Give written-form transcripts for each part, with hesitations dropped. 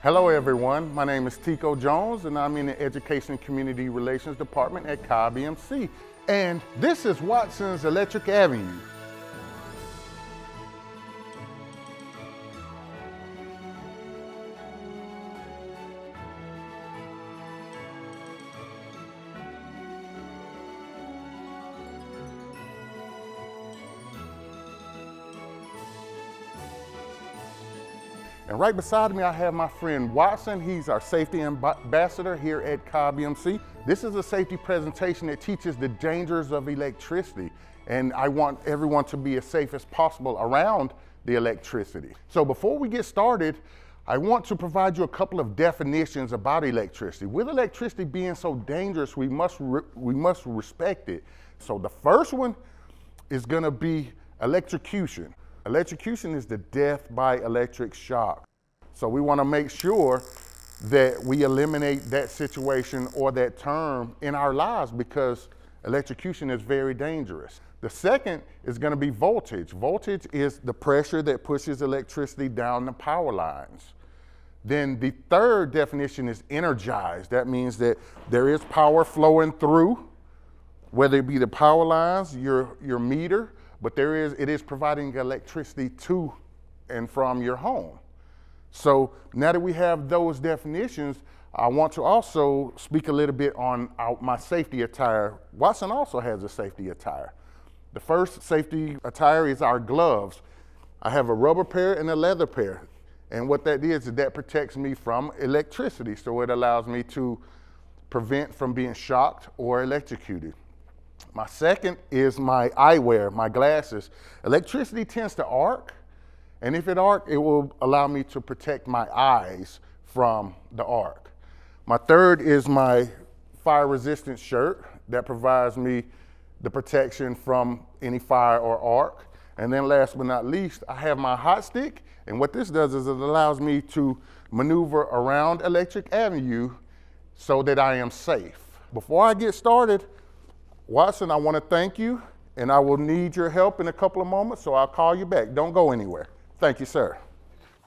Hello everyone, my name is Tiko Jones and I'm in the Education and Community Relations Department at Kite BMC. And this is Wattson's Electric Avenue. And right beside me, I have my friend Wattson. He's our safety ambassador here at Kite BMC. This is a safety presentation that teaches the dangers of electricity. And I want everyone to be as safe as possible around the electricity. So before we get started, I want to provide you a couple of definitions about electricity. With electricity being so dangerous, we must respect it. So the first one is gonna be electrocution. Electrocution is the death by electric shock. So we want to make sure that we eliminate that situation or that term in our lives because electrocution is very dangerous. The second is going to be voltage. Voltage is the pressure that pushes electricity down the power lines. Then the third definition is energized. That means that there is power flowing through, whether it be the power lines, your meter, but it is providing electricity to and from your home. So now that we have those definitions, I want to also speak a little bit on my safety attire. Wattson also has a safety attire. The first safety attire is our gloves. I have a rubber pair and a leather pair. And what that is that protects me from electricity. So it allows me to prevent from being shocked or electrocuted. My second is my eyewear, my glasses. Electricity tends to arc, and if it arcs, it will allow me to protect my eyes from the arc. My third is my fire-resistant shirt that provides me the protection from any fire or arc. And then last but not least, I have my hot stick, and what this does is it allows me to maneuver around Electric Avenue so that I am safe. Before I get started, Wattson, I want to thank you, and I will need your help in a couple of moments, so I'll call you back. Don't go anywhere. Thank you, sir.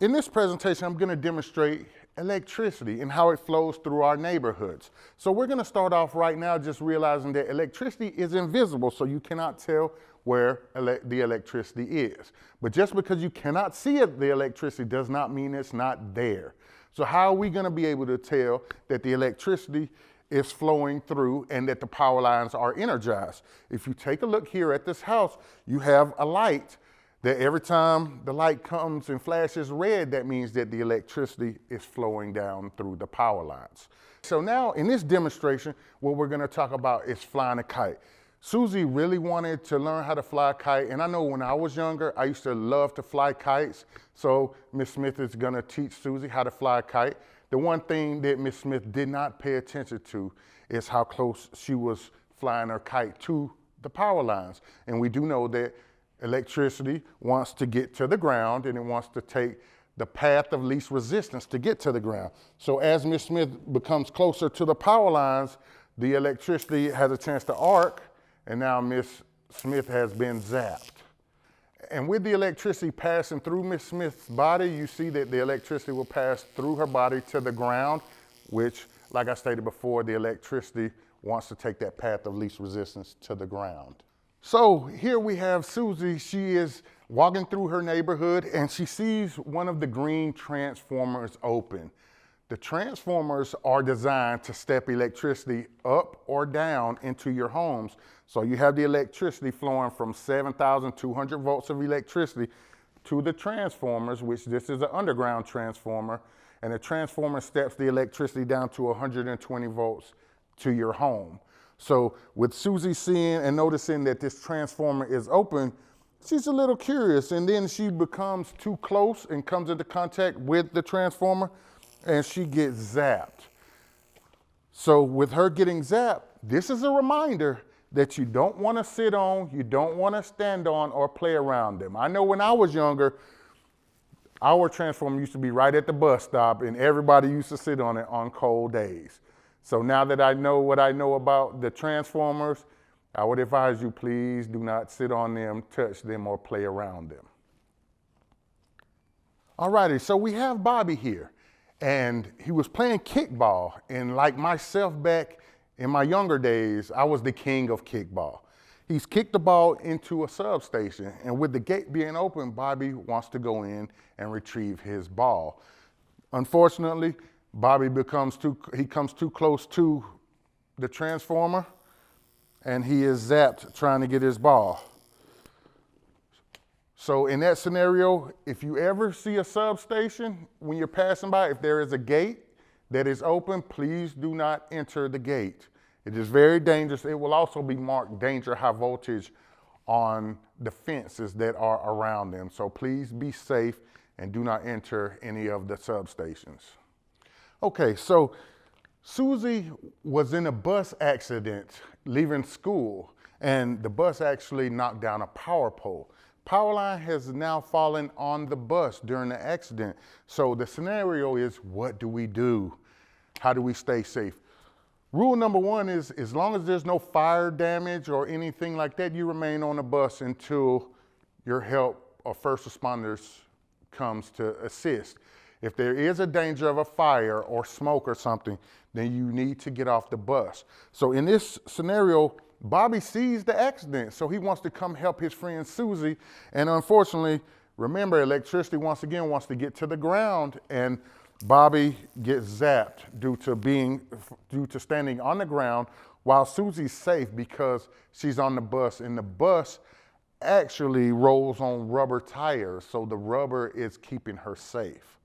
In this presentation, I'm going to demonstrate electricity and how it flows through our neighborhoods. So we're going to start off right now just realizing that electricity is invisible, so you cannot tell where the electricity is. But just because you cannot see the electricity does not mean it's not there. So how are we going to be able to tell that the electricity is flowing through and that the power lines are energized? If you take a look here at this house, you have a light that every time the light comes and flashes red, that means that the electricity is flowing down through the power lines. So now in this demonstration, what we're gonna talk about is flying a kite. Susie really wanted to learn how to fly a kite, and I know when I was younger, I used to love to fly kites. So Miss Smith is gonna teach Susie how to fly a kite. The one thing that Miss Smith did not pay attention to is how close she was flying her kite to the power lines. And we do know that electricity wants to get to the ground and it wants to take the path of least resistance to get to the ground. So as Miss Smith becomes closer to the power lines, the electricity has a chance to arc, and now Miss Smith has been zapped. And with the electricity passing through Miss Smith's body, you see that the electricity will pass through her body to the ground, which, like I stated before, the electricity wants to take that path of least resistance to the ground. So here we have Susie. She is walking through her neighborhood and she sees one of the green transformers open. The transformers are designed to step electricity up or down into your homes. So you have the electricity flowing from 7,200 volts of electricity to the transformers, which this is an underground transformer, and the transformer steps the electricity down to 120 volts to your home. So with Susie seeing and noticing that this transformer is open, she's a little curious, and then she becomes too close and comes into contact with the transformer, and she gets zapped. So with her getting zapped, this is a reminder that you don't want to sit on, you don't want to stand on or play around them. I know when I was younger, our transformer used to be right at the bus stop and everybody used to sit on it on cold days. So now that I know what I know about the transformers, I would advise you, please do not sit on them, touch them, or play around them. Alrighty, so we have Bobby here. and he was playing kickball. And like myself back in my younger days, I was the king of kickball. He's kicked the ball into a substation, and with the gate being open, Bobby wants to go in and retrieve his ball. Unfortunately, Bobby comes too close to the transformer, and he is zapped trying to get his ball. So in that scenario, if you ever see a substation, when you're passing by, if there is a gate that is open, please do not enter the gate. It is very dangerous. It will also be marked danger high voltage on the fences that are around them. So please be safe and do not enter any of the substations. Okay, so Susie was in a bus accident leaving school, and the bus actually knocked down a power pole. Power line has now fallen on the bus during the accident. So the scenario is, what do we do? How do we stay safe? Rule number one is, as long as there's no fire damage or anything like that, you remain on the bus until your help or first responders comes to assist. If there is a danger of a fire or smoke or something, then you need to get off the bus. So in this scenario, Bobby sees the accident, so he wants to come help his friend Susie. And unfortunately, remember, electricity once again wants to get to the ground, and Bobby gets zapped due to standing on the ground while Susie's safe because she's on the bus, and the bus actually rolls on rubber tires, so the rubber is keeping her safe.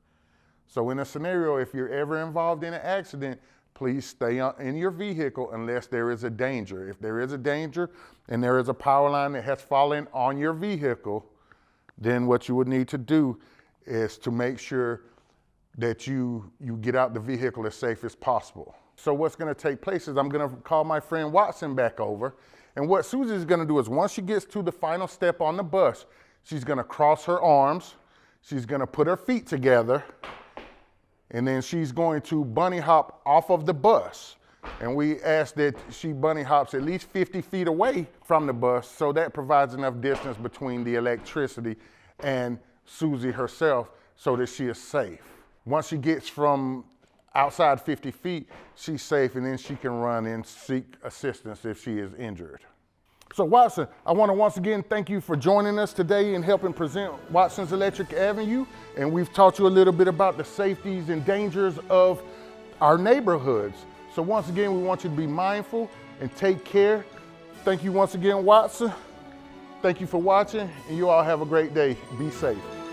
So in a scenario, if you're ever involved in an accident, please stay in your vehicle unless there is a danger. If there is a danger and there is a power line that has fallen on your vehicle, then what you would need to do is to make sure that you get out the vehicle as safe as possible. So what's gonna take place is I'm gonna call my friend Wattson back over, and what Susie's gonna do is once she gets to the final step on the bus, she's gonna cross her arms, she's gonna put her feet together, and then she's going to bunny hop off of the bus. And we ask that she bunny hops at least 50 feet away from the bus, so that provides enough distance between the electricity and Susie herself so that she is safe. Once she gets from outside 50 feet, she's safe, and then she can run and seek assistance if she is injured. So Wattson, I want to once again thank you for joining us today and helping present Wattson's Electric Avenue. And we've taught you a little bit about the safeties and dangers of our neighborhoods. So once again, we want you to be mindful and take care. Thank you once again, Wattson. Thank you for watching, and you all have a great day. Be safe.